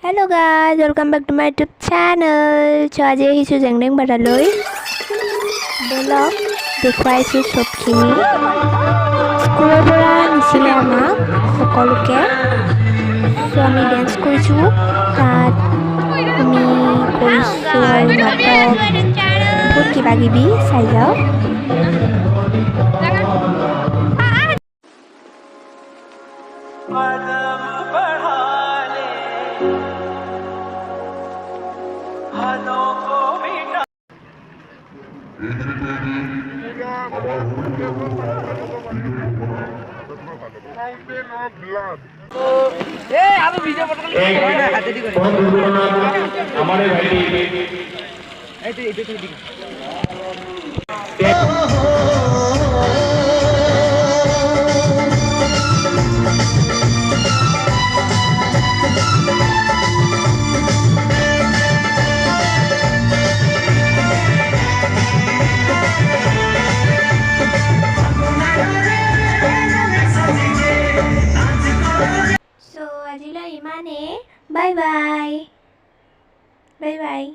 Hello guys, welcome back to my YouTube channel. So আজি আহিছোঁ জেংডেং বাটালৈ। বলক দেখুৱাইছোঁ চবখিনি। স্কুলৰ পৰা নিছিলে আমাক সকলোকে। So আমি ডেন্স কৰিছোঁ তাত আমি কৰিছোঁ নাটক বহুত কিবা কিবি চাই যাওক। So আজিলৈ ইমানেই। Bye bye.